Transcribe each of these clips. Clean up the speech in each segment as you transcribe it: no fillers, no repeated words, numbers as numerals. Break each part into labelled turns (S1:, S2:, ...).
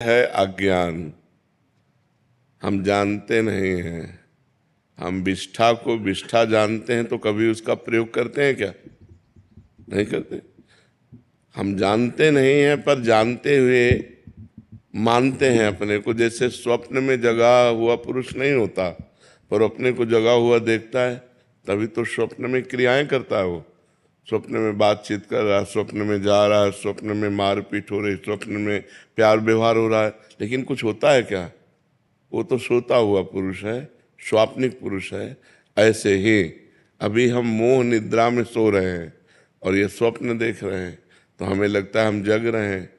S1: है अज्ञान, हम जानते नहीं हैं। हम विष्ठा को विष्ठा जानते हैं तो कभी उसका प्रयोग करते हैं क्या? नहीं करते। हम जानते नहीं हैं पर जानते हुए मानते हैं अपने को। जैसे स्वप्न में जगा हुआ पुरुष नहीं होता पर अपने को जगा हुआ देखता है, तभी तो स्वप्न में क्रियाएं करता है। वो स्वप्न में बातचीत कर रहा है, स्वप्न में जा रहा है, स्वप्न में मारपीट हो रही, स्वप्न में प्यार व्यवहार हो रहा है, लेकिन कुछ होता है क्या? वो तो सोता हुआ पुरुष है, स्वाप्निक पुरुष है। ऐसे ही अभी हम मोह निद्रा में सो रहे हैं और ये स्वप्न देख रहे हैं तो हमें लगता है हम जग रहे हैं।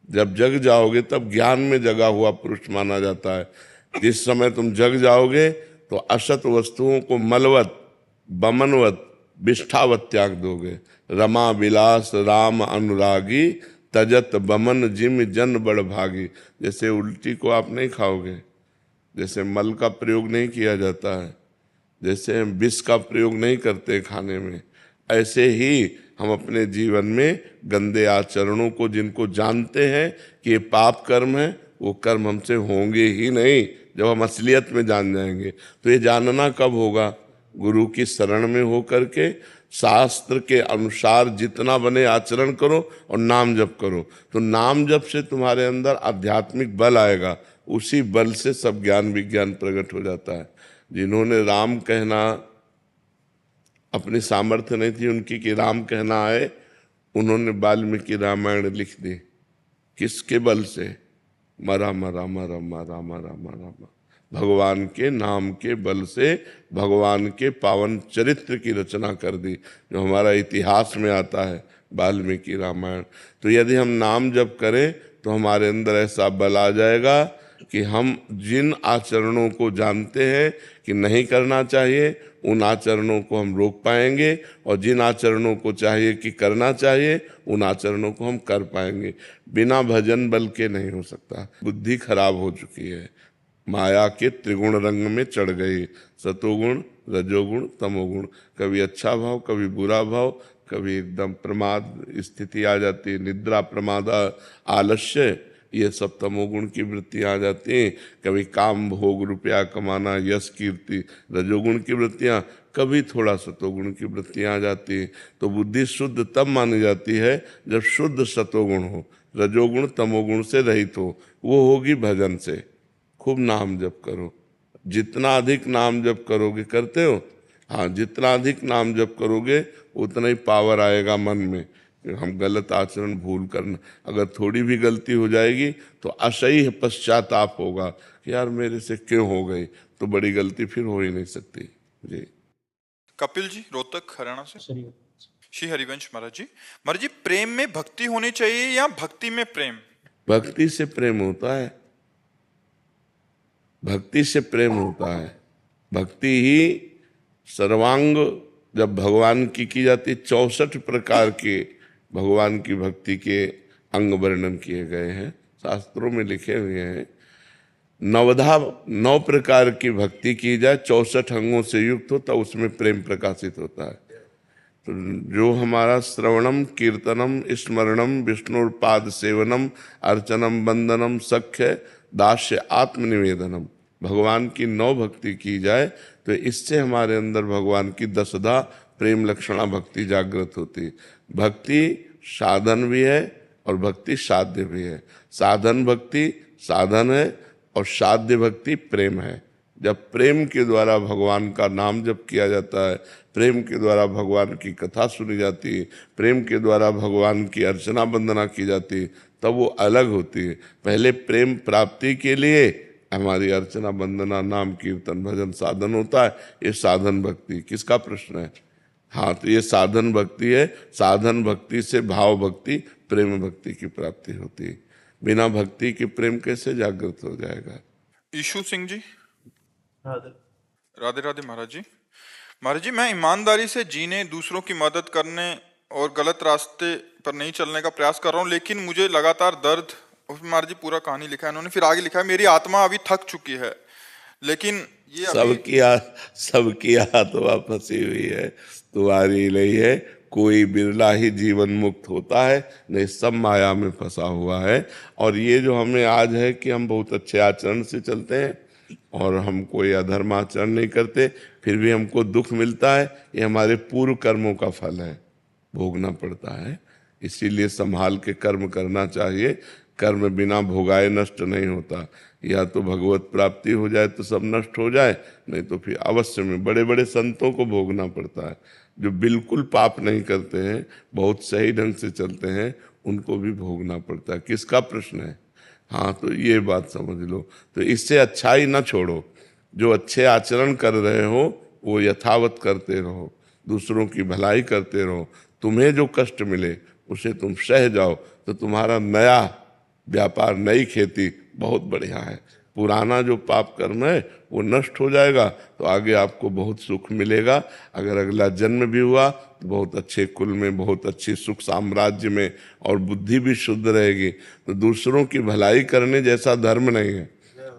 S1: जब जग जाओगे तब ज्ञान में जगा हुआ पुरुष माना जाता है। जिस समय तुम जग जाओगे तो असत वस्तुओं को मलवत बमनवत विष्ठावत त्याग दोगे। रमा विलास राम अनुरागी, तजत बमन जिम जन बड़ भागी। जैसे उल्टी को आप नहीं खाओगे, जैसे मल का प्रयोग नहीं किया जाता है, जैसे हम विष का प्रयोग नहीं करते खाने में, ऐसे ही हम अपने जीवन में गंदे आचरणों को, जिनको जानते हैं कि ये पाप कर्म है, वो कर्म हमसे होंगे ही नहीं। जब हम असलियत में जान जाएंगे तो ये जानना कब होगा? गुरु की शरण में हो करके शास्त्र के अनुसार जितना बने आचरण करो और नाम जप करो। तो नाम जप से तुम्हारे अंदर आध्यात्मिक बल आएगा, उसी बल से सब ज्ञान विज्ञान प्रकट हो जाता है। जिन्होंने राम कहना अपनी सामर्थ्य नहीं थी उनकी कि राम कहना आए, उन्होंने वाल्मीकि रामायण लिख दी। किसके बल से? राम राम राम राम राम राम, भगवान के नाम के बल से भगवान के पावन चरित्र की रचना कर दी, जो हमारा इतिहास में आता है, वाल्मीकि रामायण। तो यदि हम नाम जप करें तो हमारे अंदर ऐसा बल आ जाएगा कि हम जिन आचरणों को जानते हैं कि नहीं करना चाहिए, उन आचरणों को हम रोक पाएंगे, और जिन आचरणों को चाहिए कि करना चाहिए, उन आचरणों को हम कर पाएंगे। बिना भजन बल के नहीं हो सकता। बुद्धि खराब हो चुकी है, माया के त्रिगुण रंग में चढ़ गई, सतोगुण रजोगुण तमोगुण। कभी अच्छा भाव, कभी बुरा भाव, कभी एकदम प्रमाद स्थिति आ जाती है, निद्रा प्रमाद आलस्य, ये सब तमोगुण की वृत्तियाँ आ जाती हैं। कभी काम भोग रुपया कमाना, यश कीर्ति, रजोगुण की वृत्तियाँ, कभी थोड़ा सतोगुण की वृत्तियाँ आ जाती हैं। तो बुद्धि शुद्ध तब मानी जाती है जब शुद्ध सतोगुण हो, रजोगुण तमोगुण से रहित हो। वो होगी भजन से। खूब नाम जप करो, जितना अधिक नाम जप करोगे, करते हो? हाँ, जितना अधिक नाम जप करोगे उतना ही पावर आएगा मन में। हम गलत आचरण भूल करना, अगर थोड़ी भी गलती हो जाएगी तो असह्य पश्चाताप होगा कि यार मेरे से क्यों हो गई, तो बड़ी गलती फिर हो ही नहीं सकती। जी।
S2: कपिल जी, रोहतक हरियाणा से। श्री हरिवंश महाराज जी, प्रेम में भक्ति होनी चाहिए या भक्ति में प्रेम?
S1: भक्ति से प्रेम होता है, भक्ति से प्रेम होता है। भक्ति ही सर्वांग जब भगवान की जाती, 64 प्रकार के भगवान की भक्ति के अंग वर्णन किए गए हैं, शास्त्रों में लिखे हुए हैं। 9 प्रकार की भक्ति की जाए, 64 अंगों से युक्त हो, तब उसमें प्रेम प्रकाशित होता है। तो जो हमारा श्रवणम कीर्तनम स्मरणम विष्णुपाद सेवनम अर्चनम वंदनम सख्य दास्य आत्मनिवेदनम, भगवान की 9 भक्ति की जाए तो इससे हमारे अंदर भगवान की 10धा प्रेम लक्षणा भक्ति जागृत होती। भक्ति साधन भी है और भक्ति साध्य भी है। साधन भक्ति साधन है और साध्य भक्ति प्रेम है। जब प्रेम के द्वारा भगवान का नाम जप किया जाता है, प्रेम के द्वारा भगवान की कथा सुनी जाती है, प्रेम के द्वारा भगवान की अर्चना वंदना की जाती है, तब वो अलग होती है। पहले प्रेम प्राप्ति के लिए हमारी अर्चना वंदना नाम कीर्तन भजन साधन होता है। ये साधन भक्ति। किसका प्रश्न है? हाँ, तो ये साधन भक्ति है। साधन भक्ति से भाव भक्ति प्रेम भक्ति की प्राप्ति होती है। बिना भक्ति के प्रेम कैसे जागृत हो जाएगा?
S2: ईशु सिंह जी। राधे राधे महाराज जी, मैं ईमानदारी से जीने, दूसरों की मदद करने और गलत रास्ते पर नहीं चलने का प्रयास कर रहा हूँ, लेकिन मुझे लगातार दर्द। महाराज जी पूरा कहानी लिखा है इन्होंने, फिर आगे लिखा है, मेरी आत्मा अभी थक चुकी है, लेकिन ये
S1: सबकी आत्मा फंसी हुई है, तुम्हारी नहीं है। कोई बिरला ही जीवन मुक्त होता है, नहीं सब माया में फंसा हुआ है। और ये जो हमें आज है कि हम बहुत अच्छे आचरण से चलते हैं और हम कोई अधर्म आचरण नहीं करते, फिर भी हमको दुख मिलता है, ये हमारे पूर्व कर्मों का फल है, भोगना पड़ता है। इसीलिए संभाल के कर्म करना चाहिए। कर्म बिना भोगाए नष्ट नहीं होता। या तो भगवत प्राप्ति हो जाए तो सब नष्ट हो जाए, नहीं तो फिर अवश्य में बड़े बड़े संतों को भोगना पड़ता है। जो बिल्कुल पाप नहीं करते हैं, बहुत सही ढंग से चलते हैं, उनको भी भोगना पड़ता है। किसका प्रश्न है? हाँ, तो ये बात समझ लो। तो इससे अच्छाई ना छोड़ो, जो अच्छे आचरण कर रहे हो वो यथावत करते रहो, दूसरों की भलाई करते रहो। तुम्हें जो कष्ट मिले उसे तुम सह जाओ, तो तुम्हारा नया व्यापार, नई खेती बहुत बढ़िया है। पुराना जो पाप कर्म है वो नष्ट हो जाएगा, तो आगे आपको बहुत सुख मिलेगा। अगर अगला जन्म भी हुआ तो बहुत अच्छे कुल में, बहुत अच्छी सुख साम्राज्य में, और बुद्धि भी शुद्ध रहेगी। तो दूसरों की भलाई करने जैसा धर्म नहीं है,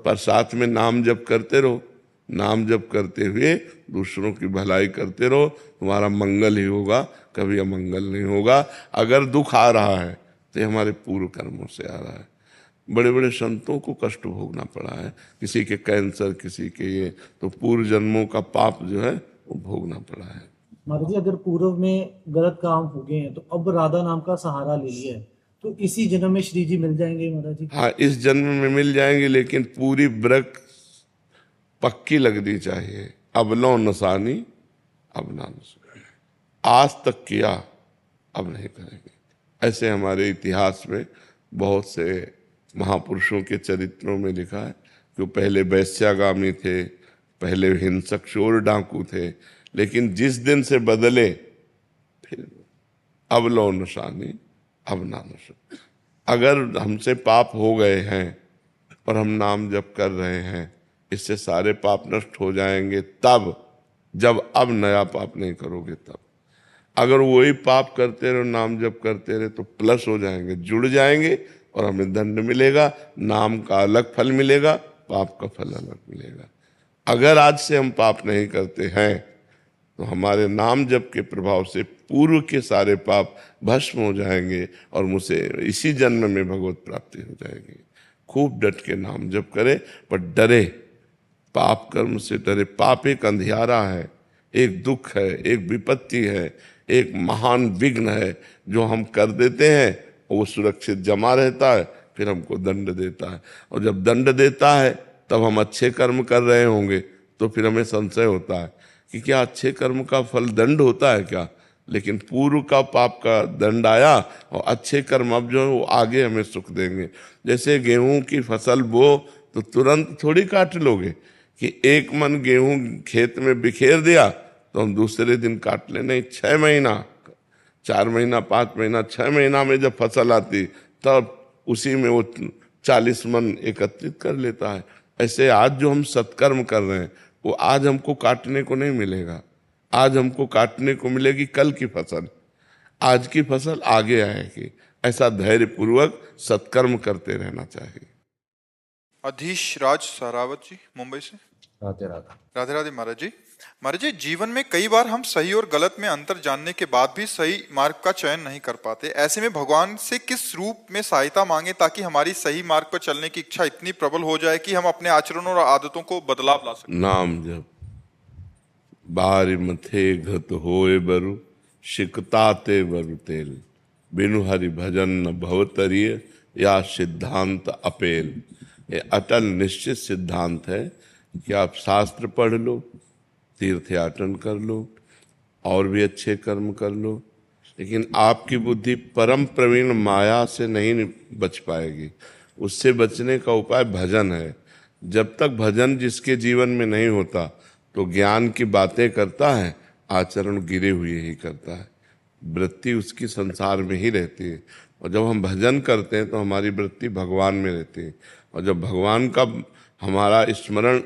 S1: पर साथ में नाम जप करते रहो। नाम जप करते हुए दूसरों की भलाई करते रहो, तुम्हारा मंगल ही होगा, कभी अमंगल नहीं होगा। अगर दुख आ रहा है तो ये हमारे पूर्व कर्मों से आ रहा है। बड़े बड़े संतों को कष्ट भोगना पड़ा है, किसी के कैंसर, किसी के ये, तो पूर्व जन्मों का पाप जो है वो भोगना पड़ा है।
S3: महाराज जी, अगर पूर्व में गलत काम हो गए हैं तो अब राधा नाम का सहारा ले लिया है, तो इसी जन्म में श्री जी मिल जाएंगे महाराज जी?
S1: हाँ, इस जन्म में मिल जाएंगे, लेकिन पूरी ब्रक पक्की लगनी चाहिए। अब लो नसानी, अब ना नसानी, आज तक किया अब नहीं करेंगे। ऐसे हमारे इतिहास में बहुत से महापुरुषों के चरित्रों में लिखा है कि वो पहले वैश्यागामी थे, पहले हिंसक चोर डाकू थे, लेकिन जिस दिन से बदले फिर अब लो निशानी, अब ना निशानी। अगर हमसे पाप हो गए हैं और हम नाम जप कर रहे हैं, इससे सारे पाप नष्ट हो जाएंगे तब, जब अब नया पाप नहीं करोगे तब। अगर वही पाप करते रहो, नाम जप करते रहे, तो प्लस हो जाएंगे, जुड़ जाएंगे, और हमें दंड मिलेगा। नाम का अलग फल मिलेगा, पाप का फल अलग मिलेगा। अगर आज से हम पाप नहीं करते हैं तो हमारे नाम जप के प्रभाव से पूर्व के सारे पाप भस्म हो जाएंगे और मुझसे इसी जन्म में भगवत प्राप्ति हो जाएगी। खूब डट के नाम जप करें, पर डरे, पाप कर्म से डरे। पाप एक अंधियारा है, एक दुख है, एक विपत्ति है, एक महान विघ्न है जो हम कर देते हैं, वो सुरक्षित जमा रहता है, फिर हमको दंड देता है। और जब दंड देता है तब हम अच्छे कर्म कर रहे होंगे, तो फिर हमें संशय होता है कि क्या अच्छे कर्म का फल दंड होता है क्या? लेकिन पूर्व का पाप का दंड आया, और अच्छे कर्म अब जो है वो आगे हमें सुख देंगे। जैसे गेहूं की फसल बो तो तुरंत थोड़ी काट लोगे कि एक मन गेहूं खेत में बिखेर दिया तो हम दूसरे दिन काट ले, नहीं, 6 महीना, 4 महीना, 5 महीना, 6 महीना में जब फसल आती तब उसी में वो 40 मन एकत्रित कर लेता है। ऐसे आज जो हम सत्कर्म कर रहे हैं वो आज हमको काटने को नहीं मिलेगा, आज हमको काटने को मिलेगी कल की फसल, आज की फसल आगे आएगी। ऐसा धैर्य पूर्वक सत्कर्म करते रहना चाहिए।
S2: अधीश राज सहरावत जी, मुंबई से।
S4: राधे राधे।
S2: राधे राधे महाराज जी। महाराज जी, जीवन में कई बार हम सही और गलत में अंतर जानने के बाद भी सही मार्ग का चयन नहीं कर पाते। ऐसे में भगवान से किस रूप में सहायता मांगे ताकि हमारी सही मार्ग पर चलने की इच्छा इतनी प्रबल हो जाए कि हम अपने आचरणों और आदतों को बदलाव ला सकें?
S1: नाम जप बारि मथे घत होए बरु, शिकताते बरु तेल, बिनु हरि भजन न भवतरिय, या सिद्धांत अपेल। ये अटल निश्चित सिद्धांत है कि आप शास्त्र पढ़ लो, तीर्थयाटन कर लो, और भी अच्छे कर्म कर लो, लेकिन आपकी बुद्धि परम प्रवीण माया से नहीं बच पाएगी। उससे बचने का उपाय भजन है। जब तक भजन जिसके जीवन में नहीं होता तो ज्ञान की बातें करता है, आचरण गिरे हुए ही करता है, वृत्ति उसकी संसार में ही रहती है। और जब हम भजन करते हैं तो हमारी वृत्ति भगवान में रहती है, और जब भगवान का हमारा स्मरण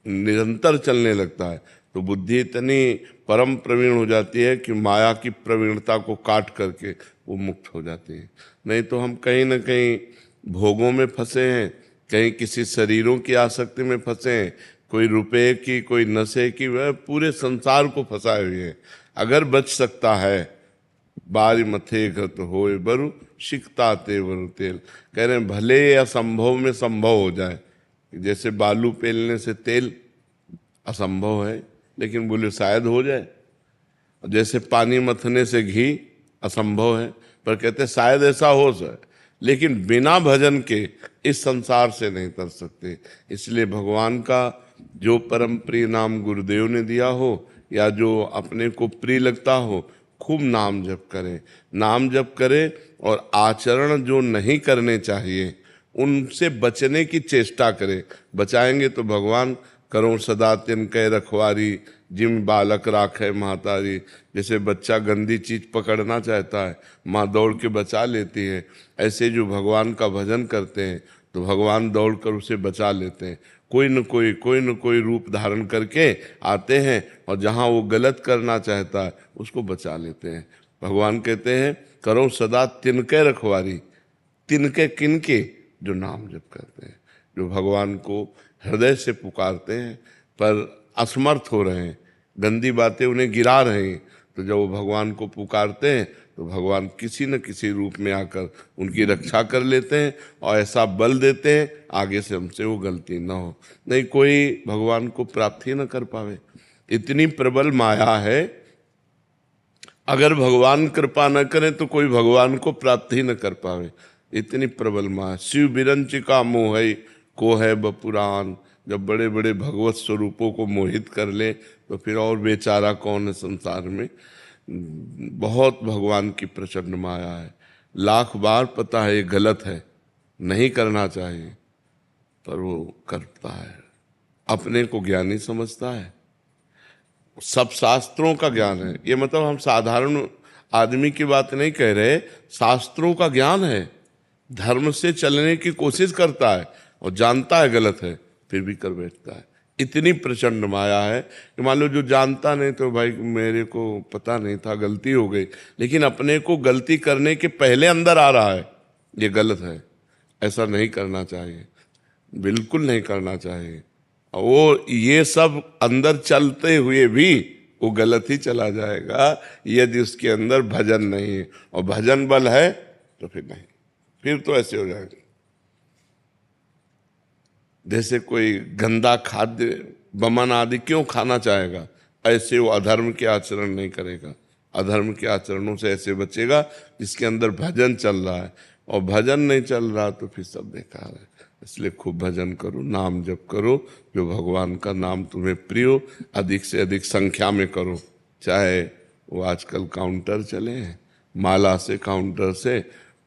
S1: निरंतर चलने लगता है तो बुद्धि इतनी परम प्रवीण हो जाती है कि माया की प्रवीणता को काट करके वो मुक्त हो जाती है। नहीं तो हम कहीं ना कहीं भोगों में फंसे हैं, कहीं किसी शरीरों की आसक्ति में फंसे हैं, कोई रुपए की, कोई नशे की, वह पूरे संसार को फंसाए हुए हैं। अगर बच सकता है बारी मथे घत होए बरु, शिकता तेवर तेल। कह रहे हैं भले असंभव में संभव हो जाए, जैसे बालू पेलने से तेल असंभव है, लेकिन बोले शायद हो जाए। जैसे पानी मथने से घी असंभव है, पर कहते शायद ऐसा हो जाए। लेकिन बिना भजन के इस संसार से नहीं तर सकते। इसलिए भगवान का जो परम प्रिय नाम गुरुदेव ने दिया हो या जो अपने को प्रिय लगता हो, खूब नाम जप करें। नाम जप करें और आचरण जो नहीं करने चाहिए उनसे बचने की चेष्टा करें। बचाएंगे तो भगवान करो सदा तिनके रखवारी, जिम बालक राखे महतारी। जैसे बच्चा गंदी चीज पकड़ना चाहता है, माँ दौड़ के बचा लेती है, ऐसे जो भगवान का भजन करते हैं तो भगवान दौड़ कर उसे बचा लेते हैं। कोई न कोई रूप धारण करके आते हैं और जहाँ वो गलत करना चाहता है उसको बचा लेते हैं। भगवान कहते हैं करो सदा तिनके रखवारी। तिनके किनके? जो नाम जप करते हैं, जो भगवान को हृदय से पुकारते हैं पर असमर्थ हो रहे हैं, गंदी बातें उन्हें गिरा रहे हैं, तो जब वो भगवान को पुकारते हैं तो भगवान किसी न किसी रूप में आकर उनकी रक्षा कर लेते हैं और ऐसा बल देते हैं आगे से हमसे वो गलती ना हो। नहीं कोई भगवान को प्राप्त ही न कर पावे, इतनी प्रबल माया है। अगर भगवान कृपा न करें तो कोई भगवान को प्राप्त ही न कर पावे, इतनी प्रबल माया। शिव बिरंचिका मोह को है बपुराण। जब बड़े बड़े भगवत स्वरूपों को मोहित कर ले तो फिर और बेचारा कौन है संसार में। बहुत भगवान की प्रचंड माया है। लाख बार पता है ये गलत है, नहीं करना चाहिए, पर वो करता है। अपने को ज्ञानी समझता है। सब शास्त्रों का ज्ञान है, ये मतलब हम साधारण आदमी की बात नहीं कह रहे, शास्त्रों का ज्ञान है। धर्म से चलने की कोशिश करता है और जानता है गलत है, फिर भी कर बैठता है। इतनी प्रचंड माया है कि मान लो जो जानता नहीं तो भाई मेरे को पता नहीं था, गलती हो गई, लेकिन अपने को गलती करने के पहले अंदर आ रहा है ये गलत है, ऐसा नहीं करना चाहिए, बिल्कुल नहीं करना चाहिए। और वो ये सब अंदर चलते हुए भी वो गलत ही चला जाएगा यदि उसके अंदर भजन नहीं है। और भजन बल है तो फिर नहीं, फिर तो ऐसे हो जाएगा जैसे कोई गंदा खाद्य बमन आदि क्यों खाना चाहेगा, ऐसे वो अधर्म के आचरण नहीं करेगा। अधर्म के आचरणों से ऐसे बचेगा जिसके अंदर भजन चल रहा है, और भजन नहीं चल रहा तो फिर सब बेकार है। इसलिए खूब भजन करो, नाम जप करो, जो भगवान का नाम तुम्हें प्रिय हो, अधिक से अधिक संख्या में करो। चाहे वो आजकल काउंटर चले हैं, माला से काउंटर से,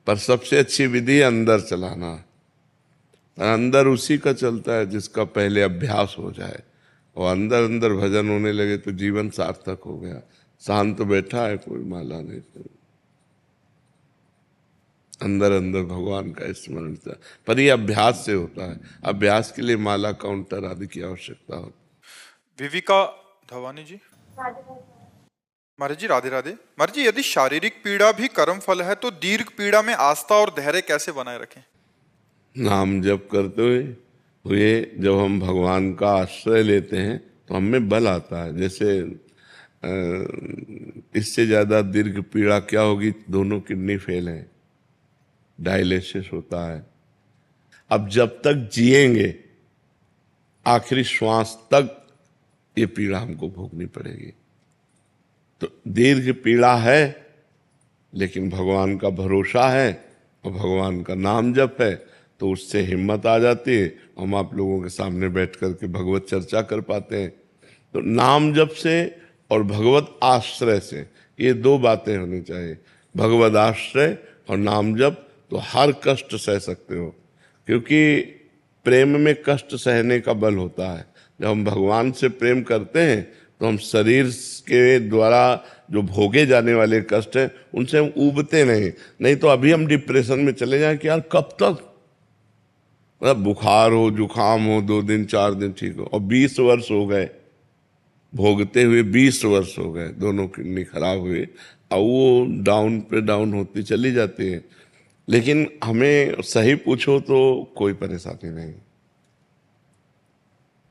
S1: पर सबसे अच्छी विधि है अंदर चलाना। अंदर उसी का चलता है जिसका पहले अभ्यास हो जाए, और अंदर अंदर भजन होने लगे तो जीवन सार्थक हो गया। शांत बैठा है, कोई माला नहीं, अंदर अंदर भगवान का स्मरण था, पर ये अभ्यास से होता है। अभ्यास के लिए माला काउंटर आदि की आवश्यकता होती।
S2: विविका धवानी जी। महाराज जी राधे राधे। महाराज जी यदि शारीरिक पीड़ा भी कर्म फल है तो दीर्घ पीड़ा में आस्था और धैर्य कैसे बनाए रखें?
S1: नाम जप करते हुए जब हम भगवान का आश्रय लेते हैं तो हमें बल आता है। जैसे इससे ज्यादा दीर्घ पीड़ा क्या होगी, दोनों किडनी फेल है, डायलिसिस होता है। अब जब तक जिएंगे आखिरी श्वास तक ये पीड़ा हमको भोगनी पड़ेगी। तो दीर्घ पीड़ा है, लेकिन भगवान का भरोसा है और भगवान का नाम जप है, तो उससे हिम्मत आ जाती है। हम आप लोगों के सामने बैठ करके भगवत चर्चा कर पाते हैं। तो नाम जप से और भगवत आश्रय से, ये दो बातें होनी चाहिए, भगवत आश्रय और नाम जप, तो हर कष्ट सह सकते हो। क्योंकि प्रेम में कष्ट सहने का बल होता है। जब हम भगवान से प्रेम करते हैं तो हम शरीर के द्वारा जो भोगे जाने वाले कष्ट हैं उनसे हम ऊबते नहीं तो अभी हम डिप्रेशन में चले जाएं कि यार कब तक, मतलब बुखार हो, जुखाम हो, 2 दिन 4 दिन ठीक हो, और 20 वर्ष हो गए भोगते हुए, 20 वर्ष हो गए, दोनों किडनी खराब हुए, और वो डाउन पे डाउन होती चली जाती है। लेकिन हमें सही पूछो तो कोई परेशानी नहीं।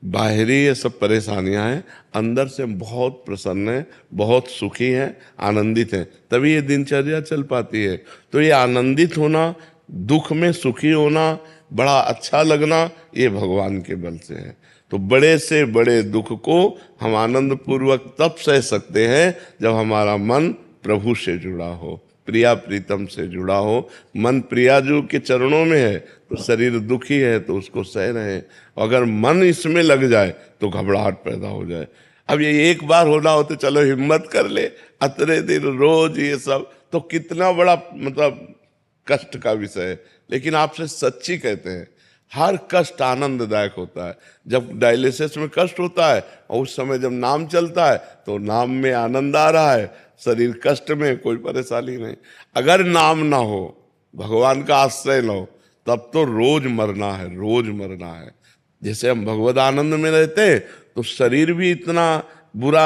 S1: बाहरी ये सब परेशानियां हैं, अंदर से बहुत प्रसन्न है, बहुत सुखी हैं, आनंदित हैं, तभी ये दिनचर्या चल पाती है। तो ये आनंदित होना, दुख में सुखी होना, बड़ा अच्छा लगना, ये भगवान के बल से है। तो बड़े से बड़े दुख को हम आनंद पूर्वक तब सह सकते हैं जब हमारा मन प्रभु से जुड़ा हो, प्रिया प्रीतम से जुड़ा हो। मन प्रियाजू के चरणों में है तो शरीर दुखी है तो उसको सह रहे। अगर मन इसमें लग जाए तो घबराहट पैदा हो जाए। अब ये एक बार होना हो तो चलो हिम्मत कर ले, अतरे दिन रोज ये सब तो कितना बड़ा मतलब कष्ट का विषय है। लेकिन आपसे सच्ची कहते हैं, हर कष्ट आनंददायक होता है। जब डायलिसिस में कष्ट होता है और उस समय जब नाम चलता है तो नाम में आनंद आ रहा है, शरीर कष्ट में कोई परेशानी नहीं। अगर नाम ना हो, भगवान का आश्रय ना हो, तब तो रोज मरना है, रोज मरना है। जैसे हम भगवत आनंद में रहते हैं तो शरीर भी इतना बुरा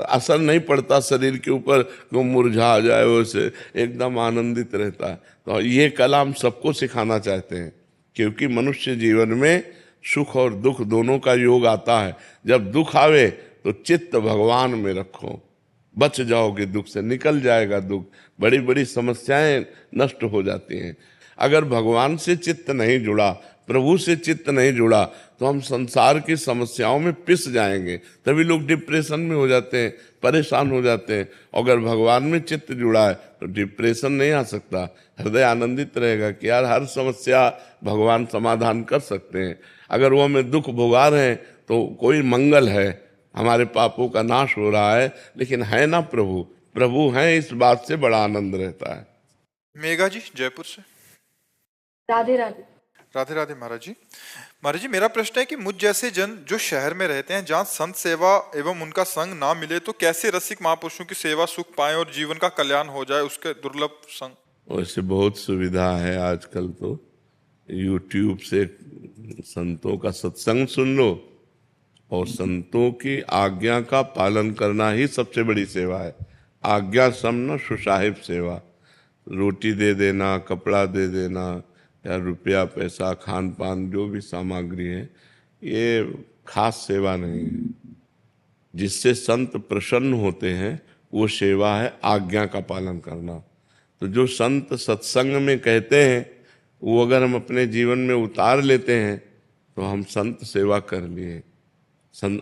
S1: असर नहीं पड़ता शरीर के ऊपर कि वो मुरझा जाए, वैसे एकदम आनंदित रहता है। तो ये कला हम सबको सिखाना चाहते हैं, क्योंकि मनुष्य जीवन में सुख और दुख दोनों का योग आता है। जब दुख आवे तो चित्त भगवान में रखो, बच जाओगे दुख से, निकल जाएगा दुख, बड़ी बड़ी समस्याएं नष्ट हो जाती हैं। अगर भगवान से चित्त नहीं जुड़ा, प्रभु से चित्त नहीं जुड़ा, तो हम संसार की समस्याओं में पिस जाएंगे। तभी लोग डिप्रेशन में हो जाते हैं, परेशान हो जाते हैं। अगर भगवान में चित्त जुड़ा है तो डिप्रेशन नहीं आ सकता, हृदय आनंदित रहेगा कि यार हर समस्या भगवान समाधान कर सकते हैं। अगर वो हमें दुख भोगा रहे हैं तो कोई मंगल है, हमारे पापों का नाश हो रहा है, लेकिन है ना प्रभु, प्रभु हैं, इस बात से बड़ा आनंद रहता है।
S2: मेघा जी जयपुर से।
S4: राधे राधे।
S2: राधे राधे महाराज जी। महाराज जी, मेरा प्रश्न है कि मुझ जैसे जन जो शहर में रहते हैं जहाँ संत सेवा एवं उनका संग ना मिले, तो कैसे रसिक महापुरुषों की सेवा सुख पाएं और जीवन का कल्याण हो जाए, उसके दुर्लभ संग।
S1: वैसे बहुत सुविधा है आजकल, तो YouTube से संतों का सत्संग सुन लो, और संतों की आज्ञा का पालन करना ही सबसे बड़ी सेवा है। आज्ञा समन सुसाहिब सेवा, रोटी दे देना, कपड़ा दे देना, या रुपया पैसा खान पान जो भी सामग्री है, ये खास सेवा नहीं है। जिससे संत प्रसन्न होते हैं वो सेवा है आज्ञा का पालन करना। तो जो संत सत्संग में कहते हैं वो अगर हम अपने जीवन में उतार लेते हैं तो हम संत सेवा कर लिए।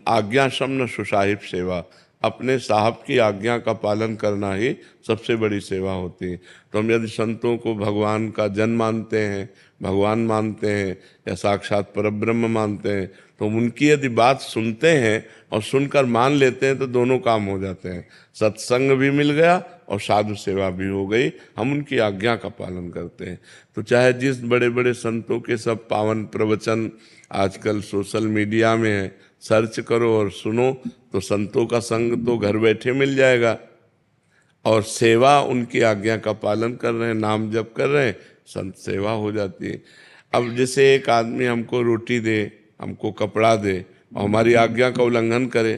S1: आज्ञा समन सुसाहिब सेवा, अपने साहब की आज्ञा का पालन करना ही सबसे बड़ी सेवा होती है। तो हम यदि संतों को भगवान का जन मानते हैं, भगवान मानते हैं, या साक्षात परब्रह्म मानते हैं, तो उनकी यदि बात सुनते हैं और सुनकर मान लेते हैं तो दोनों काम हो जाते हैं। सत्संग भी मिल गया और साधु सेवा भी हो गई, हम उनकी आज्ञा का पालन करते हैं। तो चाहे जिस बड़े बड़े संतों के सब पावन प्रवचन आजकल सोशल मीडिया में है, सर्च करो और सुनो, तो संतों का संग तो घर बैठे मिल जाएगा। और सेवा उनकी आज्ञा का पालन कर रहे हैं, नाम जप कर रहे हैं, संत सेवा हो जाती है। अब जैसे एक आदमी हमको रोटी दे, हमको कपड़ा दे और हमारी आज्ञा का उल्लंघन करे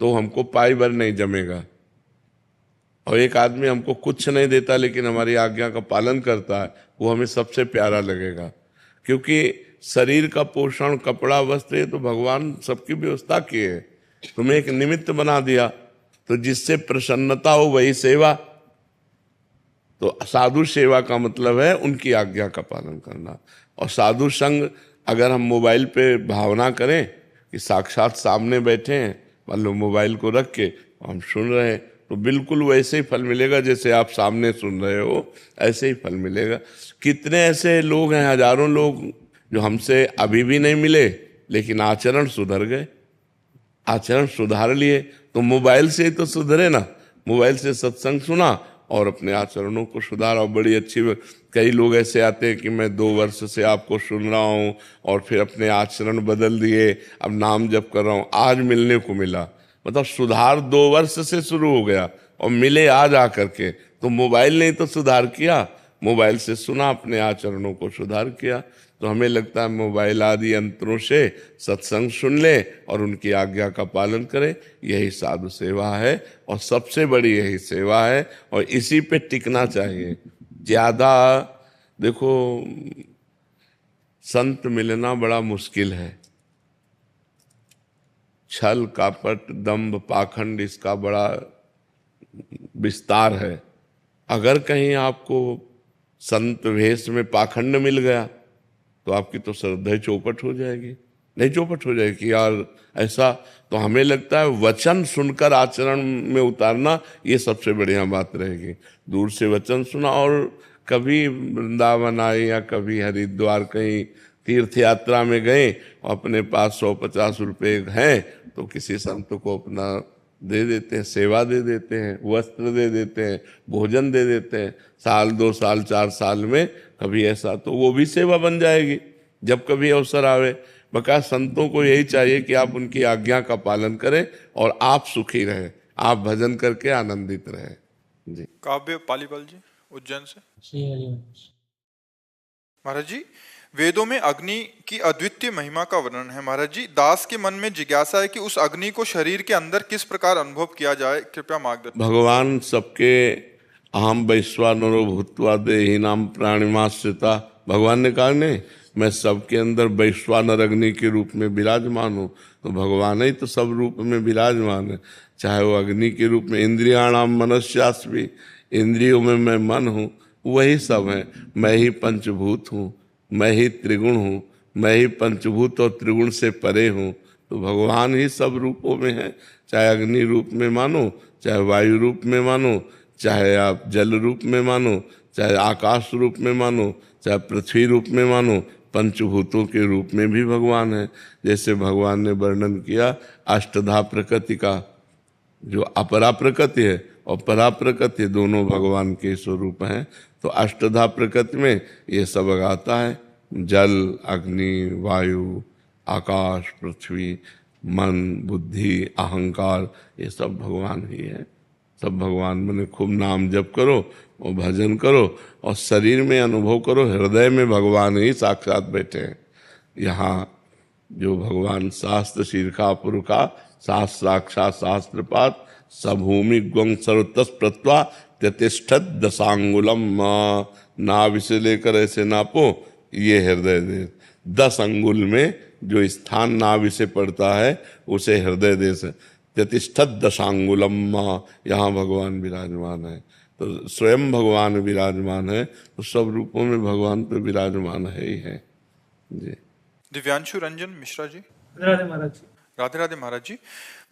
S1: तो हमको पाई भर नहीं जमेगा। और एक आदमी हमको कुछ नहीं देता लेकिन हमारी आज्ञा का पालन करता है, वो हमें सबसे प्यारा लगेगा। क्योंकि शरीर का पोषण, कपड़ा, वस्त्र, ये तो भगवान सबकी व्यवस्था की है, तुम्हें एक निमित्त बना दिया। तो जिससे प्रसन्नता हो वही सेवा। तो साधु सेवा का मतलब है उनकी आज्ञा का पालन करना। और साधु संग अगर हम मोबाइल पे भावना करें कि साक्षात सामने बैठे हैं, मान लो मोबाइल को रख के हम सुन रहे हैं, तो बिल्कुल वैसे ही फल मिलेगा जैसे आप सामने सुन रहे हो, ऐसे ही फल मिलेगा। कितने ऐसे लोग हैं, हजारों लोग जो हमसे अभी भी नहीं मिले लेकिन आचरण सुधर गए, आचरण सुधार लिए। तो मोबाइल से ही तो सुधरे ना, मोबाइल से सत्संग सुना और अपने आचरणों को सुधारा। बड़ी अच्छी, कई लोग ऐसे आते हैं कि मैं 2 वर्ष से आपको सुन रहा हूँ और फिर अपने आचरण बदल दिए, अब नाम जप कर रहा हूँ, आज मिलने को मिला। मतलब सुधार 2 वर्ष से शुरू हो गया और मिले आज आकर के। तो मोबाइल ने तो सुधार किया, मोबाइल से सुना, अपने आचरणों को सुधार किया। तो हमें लगता है मोबाइल आदि यंत्रों से सत्संग सुन ले और उनकी आज्ञा का पालन करें, यही साधु सेवा है और सबसे बड़ी यही सेवा है, और इसी पे टिकना चाहिए। ज़्यादा देखो, संत मिलना बड़ा मुश्किल है। छल कपट दंभ पाखंड इसका बड़ा विस्तार है। अगर कहीं आपको संत वेश में पाखंड मिल गया तो आपकी तो श्रद्धा चौपट हो जाएगी। नहीं चौपट हो जाएगी कि यार ऐसा, तो हमें लगता है वचन सुनकर आचरण में उतारना ये सबसे बढ़िया बात रहेगी। दूर से वचन सुना और कभी वृंदावन आए या कभी हरिद्वार कहीं तीर्थ यात्रा में गए, अपने पास 150 रुपये हैं तो किसी संत को अपना दे देते हैं, सेवा दे देते हैं, वस्त्र दे देते हैं, भोजन दे देते हैं। साल 2 साल 4 साल में कभी ऐसा, तो वो भी सेवा बन जाएगी जब कभी अवसर आवे। बका संतों को यही चाहिए कि आप उनकी आज्ञा का पालन करें और आप सुखी रहें, आप भजन करके आनंदित रहें। जी।
S2: काव्य पालीवाल जी उज्जैन से।
S3: श्री हरिवंश।
S2: महाराज जी, वेदों में अग्नि की अद्वितीय महिमा का वर्णन है। महाराज जी, दास के मन में जिज्ञासा है कि उस अग्नि को शरीर के अंदर किस प्रकार अनुभव किया जाए, कृपया मार्गदर्शन।
S1: भगवान सबके अहम वैश्वानरो भूत्वा देहिनाम प्राणिमाश्रिता, भगवान ने कहा नहीं मैं सबके अंदर वैश्वानर अग्नि के रूप में विराजमान हूँ, तो भगवान ही तो सब रूप में विराजमान है। चाहे वो अग्नि के रूप में इंद्रियाणाम मनस्यास्मि, इंद्रियों में मैं मन हूँ, वही सब है। मैं ही पंचभूत हूँ, मैं ही त्रिगुण हूँ, मैं ही पंचभूत और त्रिगुण से परे हूँ। तो भगवान ही सब रूपों में है। चाहे अग्नि रूप में मानो, चाहे वायु रूप में मानो, चाहे आप जल रूप में मानो, चाहे आकाश रूप में मानो, चाहे पृथ्वी रूप में मानो, पंचभूतों के रूप में भी भगवान है। जैसे भगवान ने वर्णन किया अष्टधा प्रकृति का, जो अपरा प्रकृति है और परा प्रकृति दोनों भगवान के स्वरूप हैं। तो अष्टधा प्रकृति में ये सब आता है, जल अग्नि वायु आकाश पृथ्वी मन बुद्धि अहंकार, ये सब भगवान ही है। सब भगवान मैंने खूब नाम जप करो और भजन करो और शरीर में अनुभव करो, हृदय में भगवान ही साक्षात बैठे हैं। यहाँ जो भगवान शास्त्र शीर्षा पुरुषा शास्त्र साक्षात शास्त्रपात सभूमि ग्वंग सर्वतस प्रत्वा त्यतिष्ठत दशांगुलम, नाभि से लेकर ऐसे नापो, ये हृदय देश 10 अंगुल में जो स्थान नाभि से पड़ता है उसे हृदय देश है। त्यतिष्ठत दशांगुलम, यहाँ भगवान विराजमान है। तो स्वयं भगवान विराजमान है, तो सब रूपों में भगवान तो विराजमान है ही है। जी।
S2: दिव्यांशु रंजन मिश्रा जी।
S3: राधे महाराज जी।
S2: राधे राधे महाराज जी।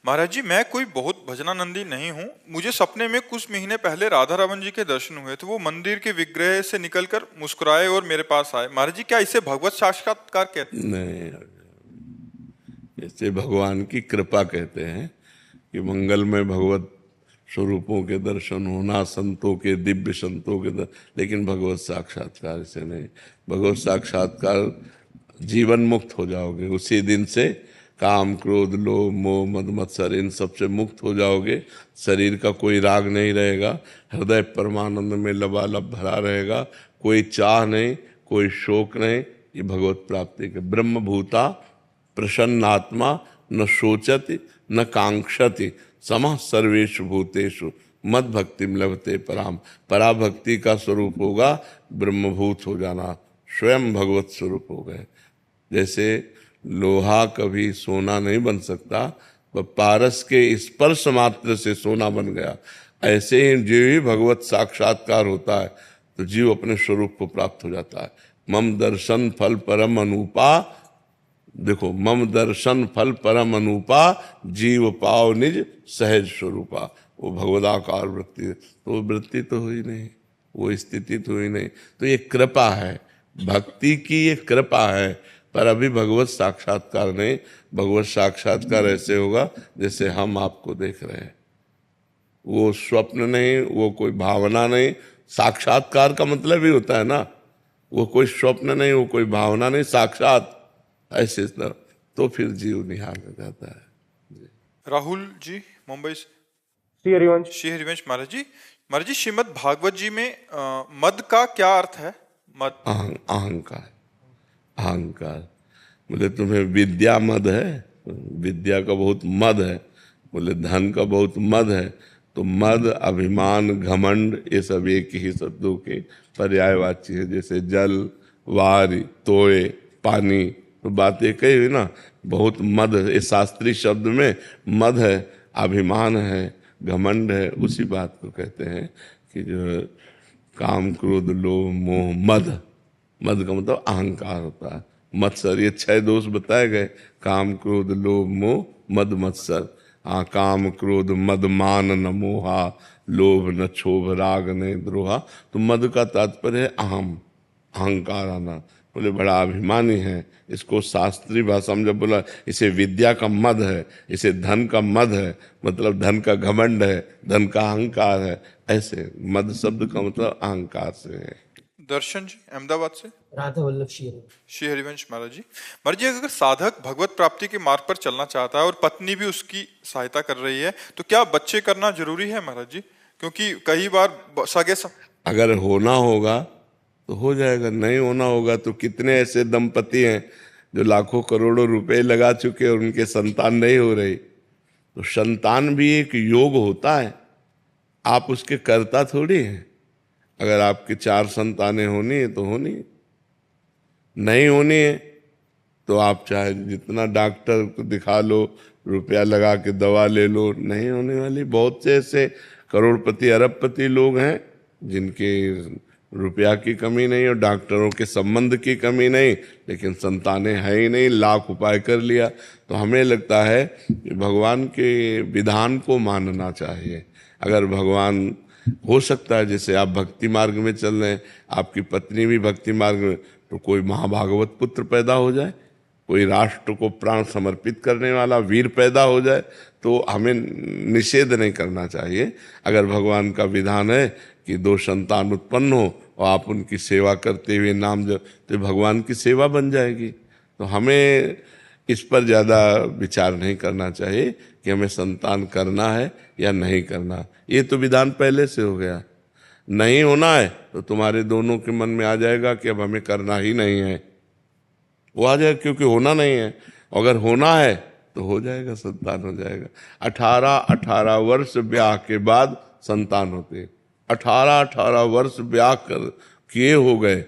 S2: महाराज जी, मैं कोई बहुत भजनानंदी नहीं हूँ। मुझे सपने में कुछ महीने पहले राधा रमन जी के दर्शन हुए थे। वो मंदिर के विग्रह से निकलकर मुस्कुराए और मेरे पास आए। महाराज जी, क्या इसे भगवत साक्षात्कार कहते हैं?
S1: नहीं, इसे भगवान की कृपा कहते हैं कि मंगलमय भगवत स्वरूपों के दर्शन होना, संतों के दिव्य संतों के लेकिन भगवत साक्षात्कार से नहीं। भगवत साक्षात्कार जीवन मुक्त हो जाओगे उसी दिन से। काम क्रोध लोभ मोह मद मत्सर इन सब से मुक्त हो जाओगे। शरीर का कोई राग नहीं रहेगा, हृदय परमानंद में लबालब भरा रहेगा, कोई चाह नहीं, कोई शोक नहीं। ये भगवत प्राप्ति के ब्रह्मभूता प्रसन्नात्मा न शोचति न कांक्षति समः सर्वेषु भूतेषु मद भक्तिम लभते पराम। पराभक्ति का स्वरूप होगा ब्रह्मभूत हो जाना, स्वयं भगवत स्वरूप हो गए। जैसे लोहा कभी सोना नहीं बन सकता, वह पारस के स्पर्श मात्र से सोना बन गया। ऐसे ही जो ही भगवत साक्षात्कार होता है तो जीव अपने स्वरूप को प्राप्त हो जाता है। मम दर्शन फल परम अनूपा, देखो मम दर्शन फल परम अनूपा जीव पाव निज सहज स्वरूपा। वो भगवदाकार वृत्ति, तो वो वृत्ति तो हुई नहीं, वो स्थिति तो हुई नहीं। तो ये कृपा है, भक्ति की ये कृपा है। पर अभी भगवत साक्षात्कार नहीं। भगवत साक्षात्कार ऐसे होगा जैसे हम आपको देख रहे हैं। वो स्वप्न नहीं, वो कोई भावना नहीं। साक्षात्कार का मतलब ही होता है ना, वो कोई स्वप्न नहीं, वो कोई भावना नहीं, साक्षात ऐसे तो फिर जीव निहाल हो जाता है।
S2: राहुल जी मुंबई से।
S5: श्री हरिवंश।
S2: श्री हरिवंश। महाराज जी, श्रीमद् भागवत जी में मद का क्या अर्थ है? मद
S1: अहंकार। अहंकार बोले तुम्हें विद्या मद है, विद्या का बहुत मद है। बोले धन का बहुत मद है। तो मद अभिमान घमंड ये सब एक ही शब्दों के पर्यायवाची है। जैसे जल वारी तोय पानी तो बात एक ही हुई ना, बहुत मद, इस शास्त्रीय शब्द में मद है, अभिमान है, घमंड है, उसी बात को कहते हैं कि जो काम क्रोध लोभ मोह मद, मद का मतलब अहंकार होता है। मत्सर, ये 6 दोष बताए गए, काम क्रोध लोभ मोह मद मत्सर। हाँ, काम क्रोध मद मान न मोहा, लोभ न क्षोभ राग न द्रोहा। तो मद का तात्पर्य है अहम, अहंकार आना। बोले बड़ा अभिमानी है, इसको शास्त्रीय भाषा में जब बोला इसे विद्या का मद है, इसे धन का मद है, मतलब धन का घमंड है, धन का अहंकार है। ऐसे मद शब्द का मतलब अहंकार से है।
S2: दर्शन जी अहमदाबाद से।
S3: राधा वल्लभ
S2: श्री हरिवंश महाराज जी, अगर साधक भगवत प्राप्ति के मार्ग पर चलना चाहता है और पत्नी भी उसकी सहायता कर रही है, तो क्या बच्चे करना जरूरी है महाराज जी? क्योंकि कई बार
S1: अगर होना होगा तो हो जाएगा, नहीं होना होगा तो कितने ऐसे दंपति हैं जो लाखों करोड़ों रुपए लगा चुके और उनके संतान नहीं हो रही। तो संतान भी एक योग होता है, आप उसके कर्ता थोड़ी हैं। अगर आपकी 4 संतानें होनी है तो होनी है, नहीं होनी है तो आप चाहे जितना डॉक्टर को दिखा लो, रुपया लगा के दवा ले लो, नहीं होने वाली। बहुत से ऐसे करोड़पति अरबपति लोग हैं जिनके रुपया की कमी नहीं और डॉक्टरों के संबंध की कमी नहीं, लेकिन संतानें है ही नहीं, लाख उपाय कर लिया। तो हमें लगता है कि भगवान के विधान को मानना चाहिए। अगर भगवान, हो सकता है जैसे आप भक्ति मार्ग में चल रहे हैं, आपकी पत्नी भी भक्ति मार्ग में, तो कोई महाभागवत पुत्र पैदा हो जाए, कोई राष्ट्र को प्राण समर्पित करने वाला वीर पैदा हो जाए, तो हमें निषेध नहीं करना चाहिए। अगर भगवान का विधान है कि 2 संतान उत्पन्न हो और आप उनकी सेवा करते हुए नाम जप, तो भगवान की सेवा बन जाएगी। तो हमें इस पर ज़्यादा विचार नहीं करना चाहिए कि हमें संतान करना है या नहीं करना। ये तो विधान पहले से हो गया। नहीं होना है तो तुम्हारे दोनों के मन में आ जाएगा कि अब हमें करना ही नहीं है, वो आ जाएगा, क्योंकि होना नहीं है। अगर होना है तो हो जाएगा, संतान हो जाएगा। 18 वर्ष ब्याह के बाद संतान होते हैं। 18 वर्ष ब्याह कर किए हो गए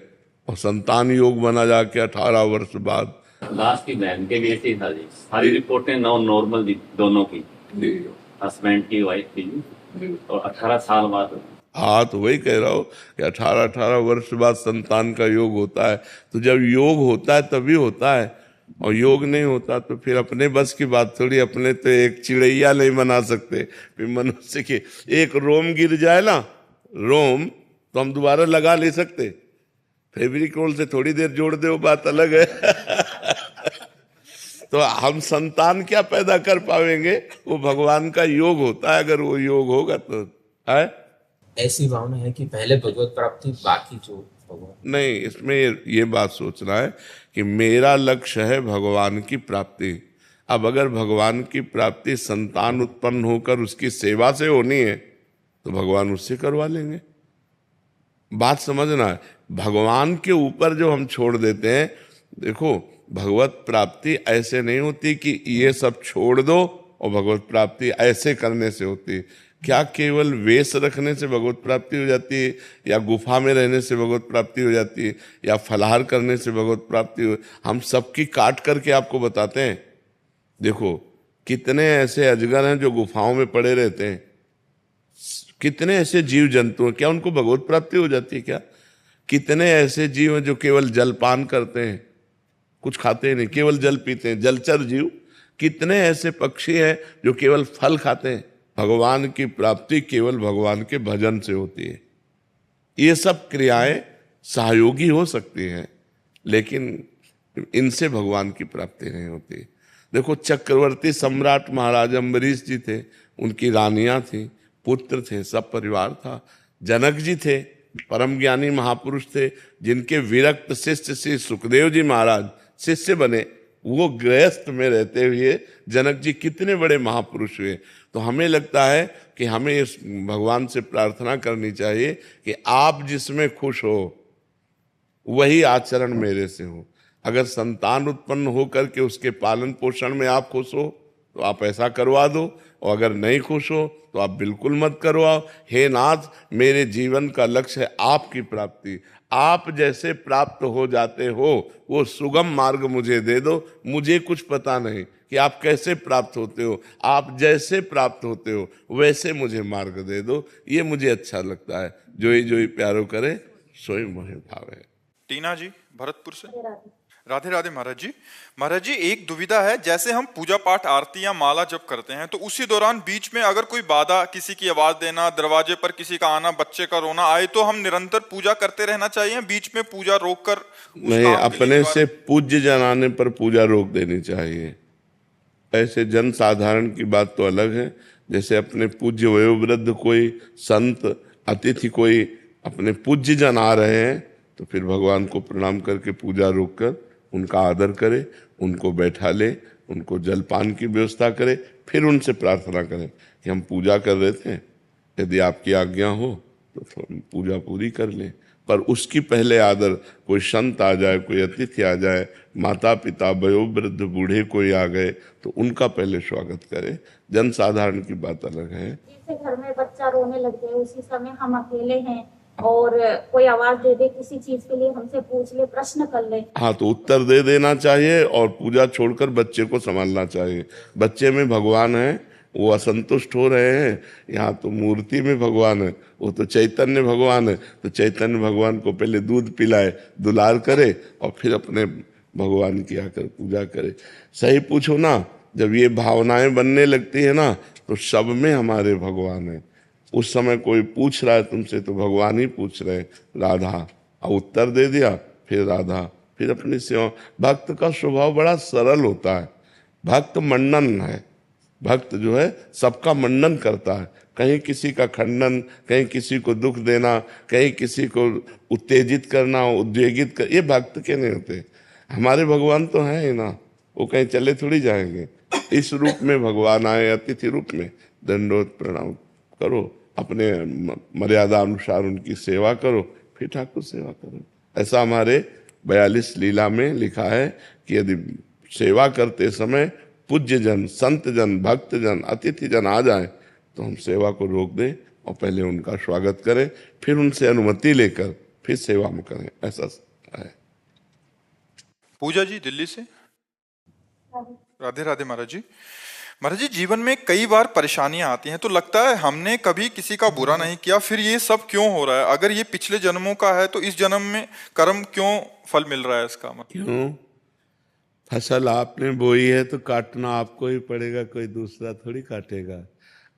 S1: और संतान योग बना जाके 18 वर्ष बाद।
S5: लास्ट की बहन के लिए थी था जी, सारी रिपोर्टें नॉर्मल थी दोनों की, हस्बैंड की, वाइफ की, और 18 साल बाद।
S1: हाँ, तो वही कह रहा हूँ कि 18 वर्ष बाद संतान का योग होता है। तो जब योग होता है तभी होता है, और योग नहीं होता तो फिर अपने बस की बात थोड़ी। अपने तो एक चिड़ैया नहीं बना सकते, फिर मनुष्य के एक रोम गिर जाए ना, रोम तो हम दोबारा लगा ले सकते, फेविकोल से थोड़ी देर जोड़ दे, वो बात अलग है। तो हम संतान क्या पैदा कर पाएंगे? वो भगवान का योग होता है, अगर वो योग होगा तो है।
S6: ऐसी भावना है कि पहले भगवत प्राप्ति, बाकी जो भगवान
S1: नहीं। इसमें ये बात सोचना है कि मेरा लक्ष्य है भगवान की प्राप्ति। अब अगर भगवान की प्राप्ति संतान उत्पन्न होकर उसकी सेवा से होनी है तो भगवान उससे करवा लेंगे। बात समझना है, भगवान के ऊपर जो हम छोड़ देते हैं, देखो भगवत प्राप्ति ऐसे नहीं होती कि ये सब छोड़ दो और भगवत प्राप्ति ऐसे करने से होती है। क्या केवल वेश रखने से भगवत प्राप्ति हो जाती है, या गुफा में रहने से भगवत प्राप्ति हो जाती है, या फलाहार करने से भगवत प्राप्ति हो? हम सबकी काट करके आपको बताते हैं। देखो कितने ऐसे अजगर हैं जो गुफाओं में पड़े रहते हैं, कितने ऐसे जीव जंतु हैं, क्या उनको भगवत प्राप्ति हो जाती है क्या? कितने ऐसे जीव हैं जो केवल जलपान करते हैं, कुछ खाते नहीं, केवल जल पीते हैं, जलचर जीव। कितने ऐसे पक्षी हैं जो केवल फल खाते हैं। भगवान की प्राप्ति केवल भगवान के भजन से होती है। ये सब क्रियाएं सहयोगी हो सकती हैं, लेकिन इनसे भगवान की प्राप्ति नहीं होती। देखो चक्रवर्ती सम्राट महाराज अम्बरीश जी थे, उनकी रानियां थी, पुत्र थे, सब परिवार था। जनक जी थे, परम ज्ञानी महापुरुष थे, जिनके विरक्त शिष्य श्री सुखदेव जी महाराज शिष्य बने। वो गृहस्थ में रहते हुए जनक जी कितने बड़े महापुरुष हुए। तो हमें लगता है कि हमें इस भगवान से प्रार्थना करनी चाहिए कि आप जिसमें खुश हो वही आचरण मेरे से हो। अगर संतान उत्पन्न हो करके उसके पालन पोषण में आप खुश हो तो आप ऐसा करवा दो, और अगर नहीं खुश हो तो आप बिल्कुल मत करवाओ। हे नाथ, मेरे जीवन का लक्ष्य है आपकी प्राप्ति। आप जैसे प्राप्त हो जाते हो वो सुगम मार्ग मुझे दे दो। मुझे कुछ पता नहीं कि आप कैसे प्राप्त होते हो, आप जैसे प्राप्त होते हो वैसे मुझे मार्ग दे दो। ये मुझे अच्छा लगता है। जो ही प्यारो करे सोई मोहे भावे।
S2: टीना जी भरतपुर से। राधे राधे महाराज जी। महाराज जी, एक दुविधा है, जैसे हम पूजा पाठ आरती या माला जप करते हैं तो उसी दौरान बीच में अगर कोई बाधा, किसी की आवाज देना, दरवाजे पर किसी का आना, बच्चे का रोना आए तो हम निरंतर पूजा करते रहना चाहिए, बीच में पूजा रोककर उस
S1: नहीं,
S2: काम के लिए
S1: अपने
S2: दोबारा-
S1: से पूज्य जन आने पर पूजा रोक देनी चाहिए। ऐसे जन साधारण की बात तो अलग है। जैसे अपने पूज्य वयोवृद्ध कोई संत अतिथि कोई अपने पूज्य जन आ रहे हैं तो फिर भगवान को प्रणाम करके पूजा रोककर उनका आदर करे, उनको बैठा ले, उनको जलपान की व्यवस्था करे, फिर उनसे प्रार्थना करें कि हम पूजा कर रहे थे, यदि आपकी आज्ञा हो तो पूजा पूरी कर लें। पर उसकी पहले आदर, कोई संत आ जाए, कोई अतिथि आ जाए, माता पिता वयोवृद्ध बूढ़े कोई आ गए तो उनका पहले स्वागत करें। जन साधारण की बात अलग है।
S7: जैसे घर में बच्चा रोने लग जाए, उसी समय हम अकेले हैं और कोई आवाज दे दे, किसी चीज के लिए हमसे पूछ ले, प्रश्न कर ले,
S1: हाँ, तो उत्तर दे देना चाहिए और पूजा छोड़कर बच्चे को संभालना चाहिए। बच्चे में भगवान है, वो असंतुष्ट हो रहे हैं, यहाँ तो मूर्ति में भगवान है, वो तो चैतन्य भगवान है। तो चैतन्य भगवान को पहले दूध पिलाए, दुलार करे और फिर अपने भगवान की आकर पूजा करे। सही पूछो ना, जब ये भावनाएं बनने लगती है ना तो सब में हमारे भगवान है। उस समय कोई पूछ रहा है तुमसे तो भगवान ही पूछ रहे, राधा, और उत्तर दे दिया, फिर राधा, फिर अपनी सेवा। भक्त का स्वभाव बड़ा सरल होता है। भक्त मंडन है। भक्त जो है सबका मंडन करता है, कहीं किसी का खंडन, कहीं किसी को दुख देना, कहीं किसी को उत्तेजित करना, उद्वेगित कर, ये भक्त के नहीं होते। हमारे भगवान तो हैं ही ना, वो कहीं चले थोड़ी जाएंगे। इस रूप में भगवान आए, अतिथि रूप में, दंडोत प्रणाम करो, अपने मर्यादा अनुसार उनकी सेवा करो, फिर ठाकुर सेवा करो। ऐसा हमारे 42 लीला में लिखा है कि यदि सेवा करते समय पूज्य जन, संत जन, भक्त जन, अतिथि जन आ जाए तो हम सेवा को रोक दें और पहले उनका स्वागत करें, फिर उनसे अनुमति लेकर फिर सेवा में करें। ऐसा है।
S2: पूजा जी दिल्ली से। राधे राधे महाराज जी। महाराज जी, जीवन में कई बार परेशानियां आती हैं तो लगता है हमने कभी किसी का बुरा नहीं किया, फिर ये सब क्यों हो रहा है? अगर ये पिछले जन्मों का है तो इस जन्म में कर्म क्यों फल मिल रहा है इसका मतलब?
S1: क्यों? फसल आपने बोई है तो काटना आपको ही पड़ेगा, कोई दूसरा थोड़ी काटेगा।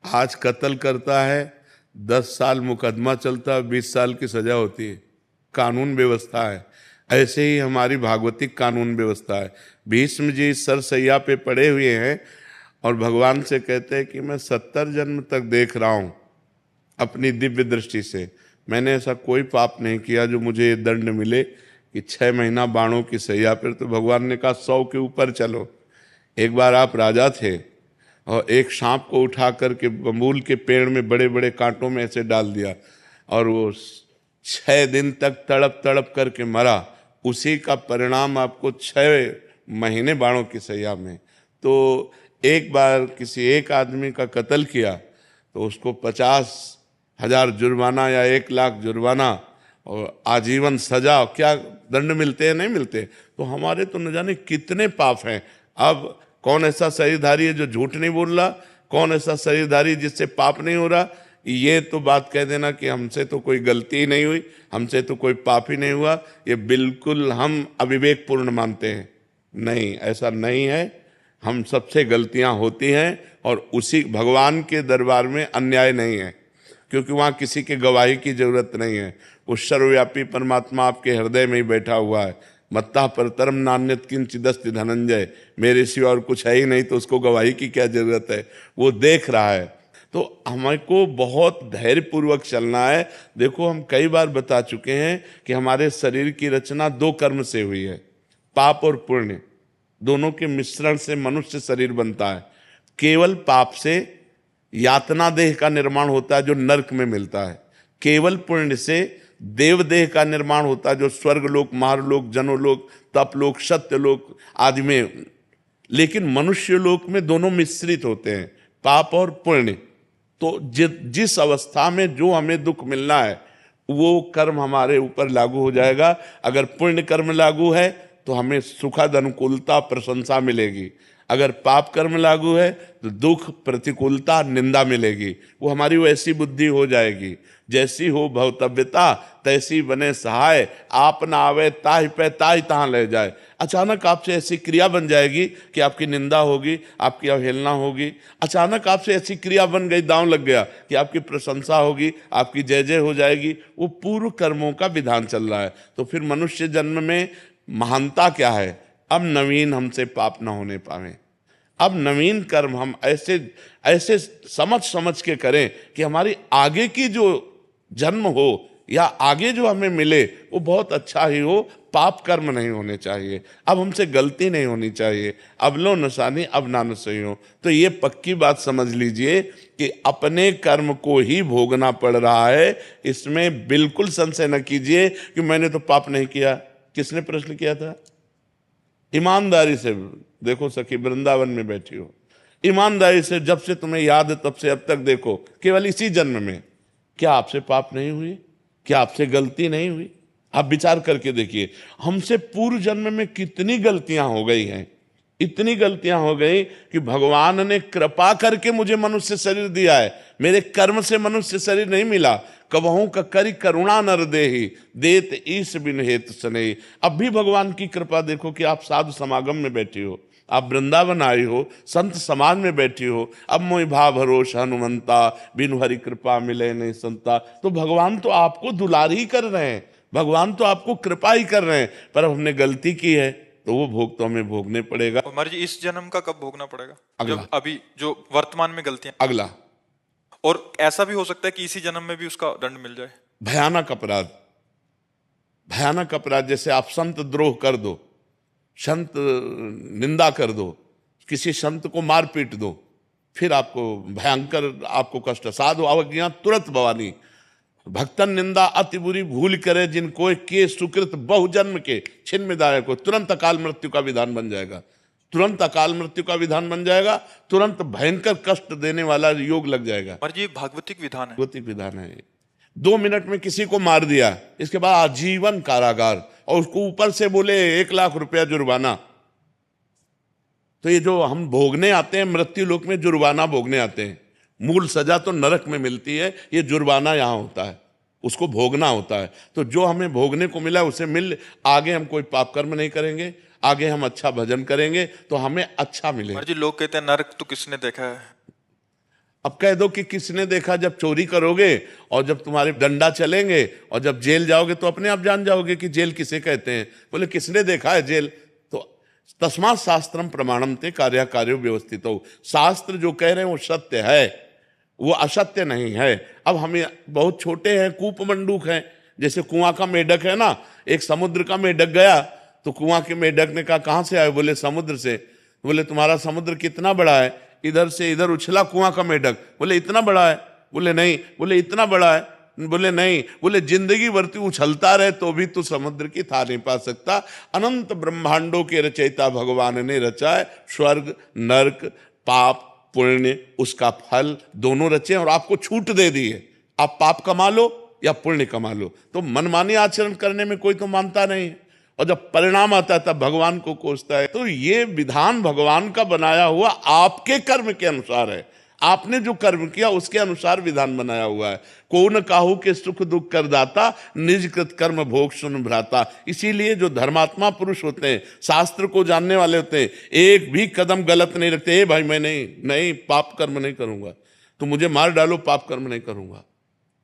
S1: आज कत्ल करता है, 10 साल मुकदमा चलता है, 20 साल की सजा होती है। कानून व्यवस्था है। ऐसे ही हमारी भागवतिक कानून व्यवस्था है। भीष्म जी सरसैया पे पड़े हुए हैं और भगवान से कहते हैं कि मैं 70 जन्म तक देख रहा हूँ अपनी दिव्य दृष्टि से, मैंने ऐसा कोई पाप नहीं किया जो मुझे ये दंड मिले कि 6 महीना बाणों की सैया पर। तो भगवान ने कहा 100 के ऊपर चलो। एक बार आप राजा थे और एक सांप को उठा करके बबूल के पेड़ में बड़े बड़े कांटों में ऐसे डाल दिया और वो 6 दिन तक तड़प तड़प करके मरा। उसी का परिणाम आपको 6 महीने बाणों की सैया में। तो एक बार किसी एक आदमी का कत्ल किया तो उसको 50,000 जुर्माना या 1 लाख जुर्माना और आजीवन सजा, क्या दंड मिलते हैं? नहीं मिलते। तो हमारे तो न जाने कितने पाप हैं। अब कौन ऐसा शरीरधारी है जो झूठ नहीं बोल रहा? कौन ऐसा शरीरधारी जिससे पाप नहीं हो रहा? ये तो बात कह देना कि हमसे तो कोई गलती ही नहीं हुई, हमसे तो कोई पाप ही नहीं हुआ, ये बिल्कुल हम अविवेकपूर्ण मानते हैं। नहीं, ऐसा नहीं है। हम सबसे गलतियां होती हैं और उसी भगवान के दरबार में अन्याय नहीं है, क्योंकि वहाँ किसी के गवाही की जरूरत नहीं है। वो सर्वव्यापी परमात्मा आपके हृदय में ही बैठा हुआ है। मत्ता परतरम नान्यत किंचिदस्ति धनंजय, मेरे सिवा और कुछ है ही नहीं, तो उसको गवाही की क्या जरूरत है? वो देख रहा है। तो हमको बहुत धैर्यपूर्वक चलना है। देखो, हम कई बार बता चुके हैं कि हमारे शरीर की रचना 2 कर्म से हुई है, पाप और पुण्य, दोनों के मिश्रण से मनुष्य शरीर बनता है। केवल पाप से यातना देह का निर्माण होता है जो नरक में मिलता है। केवल पुण्य से देव देह का निर्माण होता है जो स्वर्ग लोक, महारलोक, जनोलोक, तपलोक, सत्यलोक आदि में लेकिन मनुष्य लोक में दोनों मिश्रित होते हैं, पाप और पुण्य। तो जिस अवस्था में जो हमें दुख मिलना है वो कर्म हमारे ऊपर लागू हो जाएगा। अगर पुण्य कर्म लागू है तो हमें सुखद अनुकूलता प्रशंसा मिलेगी, अगर पाप कर्म लागू है तो दुख प्रतिकूलता निंदा मिलेगी। वो हमारी वैसी बुद्धि हो जाएगी, जैसी हो भवतव्यता तैसी बने सहाय, आप ना आवे ताहि पे ताहि तहाँ ले जाए। अचानक आपसे ऐसी क्रिया बन जाएगी कि आपकी निंदा होगी, आपकी अवहेलना होगी। अचानक आपसे ऐसी क्रिया बन गई, दांव लग गया कि आपकी प्रशंसा होगी, आपकी जय जय हो जाएगी। वो पूर्व कर्मों का विधान चल रहा है। तो फिर मनुष्य जन्म में महानता क्या है? अब नवीन हमसे पाप न होने पावे, अब नवीन कर्म हम ऐसे ऐसे समझ के करें कि हमारी आगे की जो जन्म हो या आगे जो हमें मिले वो बहुत अच्छा ही हो, पाप कर्म नहीं होने चाहिए। अब हमसे गलती नहीं होनी चाहिए, अब लो नसानी अब ना नसई हो। तो ये पक्की बात समझ लीजिए कि अपने कर्म को ही भोगना पड़ रहा है, इसमें बिल्कुल संशय न कीजिए कि मैंने तो पाप नहीं किया। किसने प्रश्न किया था? ईमानदारी से देखो सखी, वृंदावन में बैठी हो, ईमानदारी से जब से तुम्हें याद है तब से अब तक देखो, केवल इसी जन्म में क्या आपसे पाप नहीं हुई? क्या आपसे गलती नहीं हुई? आप विचार करके देखिए, हमसे पूर्व जन्म में कितनी गलतियां हो गई हैं, इतनी गलतियां हो गई कि भगवान ने कृपा करके मुझे मनुष्य शरीर दिया है, मेरे कर्म से मनुष्य शरीर नहीं मिला। कबहू का करी करुणा नर देहि, देत ईश बिन हेतु सनेहि। अब भी भगवान की कृपा देखो कि आप साधु समागम में बैठी हो, आप वृंदावन आई हो, संत समाज में बैठी हो। अब मोहि भाव भरोस हनुमंता, बिनु हरि कृपा मिले नहीं संता। तो भगवान तो आपको दुलार ही कर रहे हैं, भगवान तो आपको कृपा ही कर रहे हैं, पर हमने गलती की है तो वो भोग तो हमें भोगने पड़ेगा।
S2: कुमार जी, इस जन्म का कब भोगना पड़ेगा?
S1: अगला।
S2: जब अभी जो वर्तमान में गलतियां,
S1: अगला।
S2: और ऐसा भी हो सकता है कि इसी जन्म में भी उसका दंड मिल जाए।
S1: भयानक अपराध, भयानक अपराध, जैसे आप संत द्रोह कर दो, संत निंदा कर दो, किसी संत को मार पीट दो, फिर आपको भयंकर आपको कष्ट। साधु अवज्ञा तुरंत भवानी, भक्तन निंदा अति बुरी भूल करे, जिनको के सुकृत बहुजन्म के छिन्न दायक को। तुरंत अकाल मृत्यु का विधान बन जाएगा, तुरंत अकाल मृत्यु का विधान बन जाएगा, तुरंत भयंकर कष्ट देने वाला योग लग जाएगा।
S2: पर ये भागवतिक विधान है,
S1: भागवतिक विधान है। 2 मिनट में किसी को मार दिया, इसके बाद आजीवन कारागार, और उसको ऊपर से बोले 1 लाख रुपया जुर्माना। तो ये जो हम भोगने आते हैं मृत्यु लोक में, जुर्माना भोगने आते हैं, मूल सजा तो नरक में मिलती है, ये जुर्माना यहाँ होता है, उसको भोगना होता है। तो जो हमें भोगने को मिला उसे मिल, आगे हम कोई पाप कर्म नहीं करेंगे, आगे हम अच्छा भजन करेंगे तो हमें अच्छा मिलेगा।
S2: जी लोग कहते हैं नरक तो किसने देखा है?
S1: अब कह दो कि किसने देखा, जब चोरी करोगे और जब तुम्हारे डंडा चलेंगे और जब जेल जाओगे तो अपने आप जान जाओगे कि जेल किसे कहते हैं। बोले किसने देखा है जेल? तो तस्मात् शास्त्रम प्रमाणम ते कार्य कार्यो व्यवस्थित हो। शास्त्र जो कह रहे हैं वो सत्य है, वो असत्य नहीं है। अब हम बहुत छोटे हैं, कूप मंडूक हैं, जैसे कुआं का मेढक है ना, एक समुद्र का मेढक गया तो कुआं के मेढक ने कहा कहां से आए? बोले समुद्र से। बोले तुम्हारा समुद्र कितना बड़ा है? इधर से इधर उछला कुआं का मेढक। बोले इतना बड़ा है? बोले नहीं। बोले इतना बड़ा है? बोले नहीं। बोले जिंदगी भर तू उछलता रहे तो भी तू समुद्र की था नहीं पा सकता। अनंत ब्रह्मांडों के रचयिता भगवान ने रचा है, स्वर्ग नरक पाप पुण्य, उसका फल दोनों रचे और आपको छूट दे दी है, आप पाप कमा लो या पुण्य कमा लो। तो मनमानी आचरण करने में कोई तो मानता नहीं है, और जब परिणाम आता है तब भगवान को कोसता है। तो ये विधान भगवान का बनाया हुआ आपके कर्म के अनुसार है, आपने जो कर्म किया उसके अनुसार विधान बनाया हुआ है। को न काहू के सुख दुख कर दाता, निज कृत कर्म भोग सुन भ्राता। इसीलिए जो धर्मात्मा पुरुष होते हैं, शास्त्र को जानने वाले होते हैं, एक भी कदम गलत नहीं रखते। ए भाई मैं नहीं पाप कर्म नहीं करूंगा, तो मुझे मार डालो पाप कर्म नहीं करूंगा,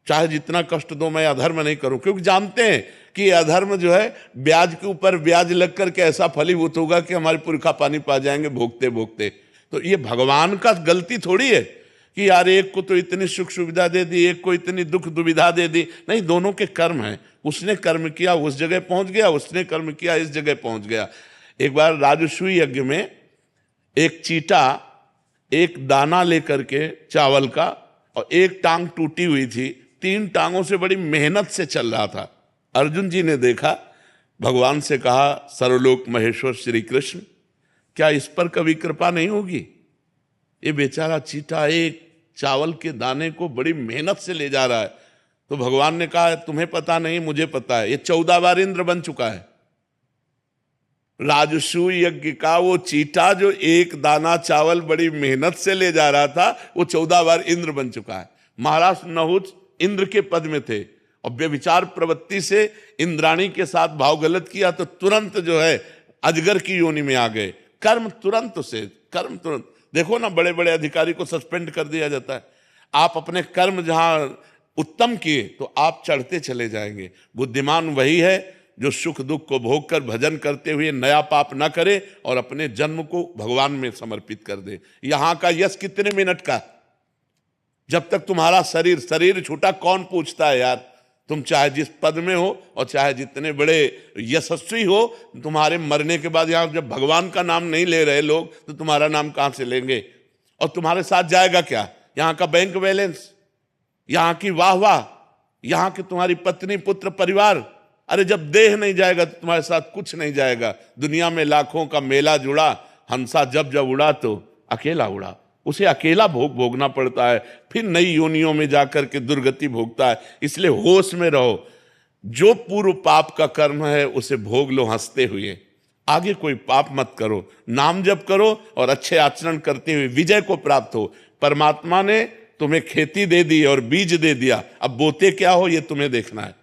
S1: चाहे जितना कष्ट दो मैं अधर्म नहीं करूं। क्योंकि जानते हैं कि अधर्म जो है ब्याज के ऊपर ब्याज लग करके ऐसा फलीभूत होगा कि हमारे पुरखा पानी पा जाएंगे भोगते भोगते। तो ये भगवान का गलती थोड़ी है कि यार एक को तो इतनी सुख सुविधा दे दी, एक को इतनी दुख दुविधा दे दी। नहीं, दोनों के कर्म हैं। उसने कर्म किया उस जगह पहुंच गया, उसने कर्म किया इस जगह पहुंच गया। एक बार राजसूय यज्ञ में एक चीटा एक दाना लेकर के चावल का, और एक टांग टूटी हुई थी, 3 टांगों से बड़ी मेहनत से चल रहा था। अर्जुन जी ने देखा, भगवान से कहा सर्वलोक महेश्वर श्री कृष्ण क्या इस पर कभी कृपा नहीं होगी? ये बेचारा चीटा एक चावल के दाने को बड़ी मेहनत से ले जा रहा है, तो भगवान ने कहा तुम्हें पता नहीं, मुझे पता है। ये 14 बार इंद्र बन चुका है। राजसूय यज्ञ का वो चीटा जो एक दाना चावल बड़ी मेहनत से ले जा रहा था, वो 14 बार इंद्र बन चुका है। महाराज नहुष इंद्र के पद में थे और व्यभिचार प्रवृत्ति से इंद्राणी के साथ भाव गलत किया तो तुरंत जो है अजगर की योनि में आ गए। कर्म तुरंत देखो ना, बड़े बड़े अधिकारी को सस्पेंड कर दिया जाता है। आप अपने कर्म जहां उत्तम किए तो आप चढ़ते चले जाएंगे। बुद्धिमान वही है जो सुख दुख को भोग कर भजन करते हुए नया पाप न करे और अपने जन्म को भगवान में समर्पित कर दे। यहां का यश कितने मिनट का? जब तक तुम्हारा शरीर छूटा कौन पूछता है यार? तुम चाहे जिस पद में हो और चाहे जितने बड़े यशस्वी हो, तुम्हारे मरने के बाद यहां जब भगवान का नाम नहीं ले रहे लोग तो तुम्हारा नाम कहां से लेंगे? और तुम्हारे साथ जाएगा क्या? यहां का बैंक बैलेंस, यहां की वाह, यहां की तुम्हारी पत्नी पुत्र परिवार। अरे जब देह नहीं जाएगा तो तुम्हारे साथ कुछ नहीं जाएगा। दुनिया में लाखों का मेला जुड़ा, हंसा जब उड़ा तो अकेला उड़ा। उसे अकेला भोगना पड़ता है, फिर नई योनियों में जाकर के दुर्गति भोगता है। इसलिए होश में रहो। जो पूर्व पाप का कर्म है उसे भोग लो हंसते हुए। आगे कोई पाप मत करो, नाम जप करो और अच्छे आचरण करते हुए विजय को प्राप्त हो। परमात्मा ने तुम्हें खेती दे दी और बीज दे दिया, अब बोते क्या हो ये तुम्हें देखना है।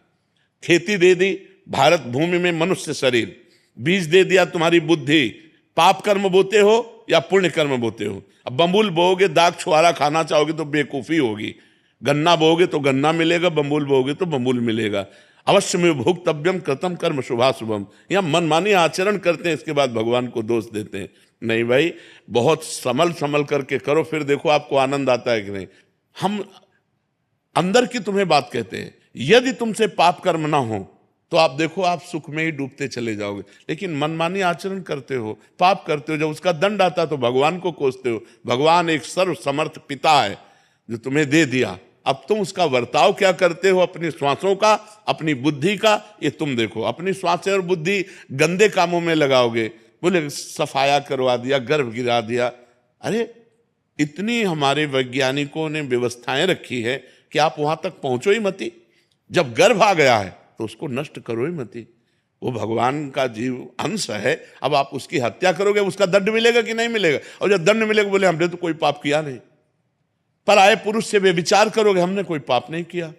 S1: खेती दे दी भारत भूमि में मनुष्य शरीर, बीज दे दिया तुम्हारी बुद्धि। पाप कर्म बोते हो या पुण्य कर्म बोते हो? अब बम्बुल बोओगे, दाग छुआरा खाना चाहोगे तो बेकूफी होगी। गन्ना बोओगे तो गन्ना मिलेगा, बम्बुल बोओगे तो बम्बुल मिलेगा। अवश्य में भोक्तव्यम कृतम कर्म शुभाशुभम। या मनमानी आचरण करते हैं, इसके बाद भगवान को दोष देते हैं। नहीं भाई, बहुत संभल करके करो, फिर देखो आपको आनंद आता है कि नहीं। हम अंदर की तुम्हें बात कहते हैं। यदि तुमसे पाप कर्म ना हो तो आप देखो आप सुख में ही डूबते चले जाओगे। लेकिन मनमानी आचरण करते हो, पाप करते हो, जब उसका दंड आता तो भगवान को कोसते हो। भगवान एक सर्व समर्थ पिता है जो तुम्हें दे दिया, अब तुम उसका वर्ताव क्या करते हो अपनी श्वासों का, अपनी बुद्धि का, ये तुम देखो। अपनी श्वासें और बुद्धि गंदे कामों में लगाओगे, बोले सफाया करवा दिया, गर्भ गिरा दिया। अरे इतनी हमारे वैज्ञानिकों ने व्यवस्थाएं रखी है कि आप वहां तक पहुंचो ही मती। जब गर्भ आ गया है तो उसको नष्ट करो ही मती। वो भगवान का जीव अंश है, अब आप उसकी हत्या करोगे, उसका दंड मिलेगा कि नहीं मिलेगा? और जब दंड मिलेगा बोले हमने तो कोई पाप किया नहीं। पराये पुरुष से व्यभिचार करोगे, हमने कोई पाप नहीं किया।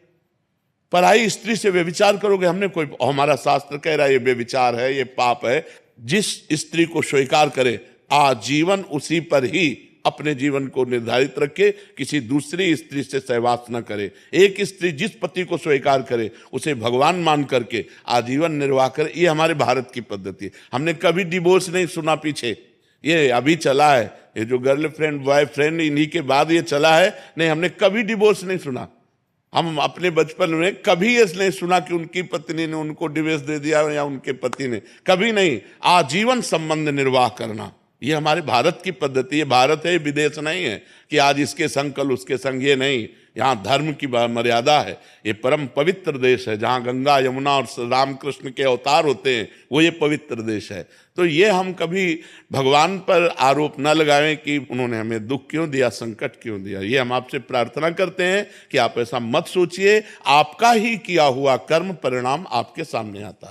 S1: पराई स्त्री से व्यभिचार करोगे, हमने कोई, हमारा शास्त्र कह रहा है ये व्यभिचार है, ये पाप है। जिस स्त्री को स्वीकार करे आजीवन उसी पर ही अपने जीवन को निर्धारित रखे, किसी दूसरी स्त्री से सहवास न करे। एक स्त्री जिस पति को स्वीकार करे उसे भगवान मान करके आजीवन निर्वाह करे। ये हमारे भारत की पद्धति है। हमने कभी डिवोर्स नहीं सुना पीछे, ये अभी चला है। ये जो गर्लफ्रेंड बॉयफ्रेंड इन्हीं के बाद ये चला है। नहीं, हमने कभी डिवोर्स नहीं सुना। हम अपने बचपन में कभी ये नहीं सुना कि उनकी पत्नी ने उनको डिवोर्स दे दिया या उनके पति ने, कभी नहीं। आजीवन संबंध निर्वाह करना ये हमारे भारत की पद्धति है। भारत है, विदेश नहीं है कि आज इसके संग कल उसके संग, ये नहीं। यहाँ धर्म की मर्यादा है। ये परम पवित्र देश है जहाँ गंगा यमुना और रामकृष्ण के अवतार होते हैं, वो ये पवित्र देश है। तो ये हम कभी भगवान पर आरोप न लगाएं कि उन्होंने हमें दुख क्यों दिया, संकट क्यों दिया। ये हम आपसे प्रार्थना करते हैं कि आप ऐसा मत सोचिए। आपका ही किया हुआ कर्म परिणाम आपके सामने आता है।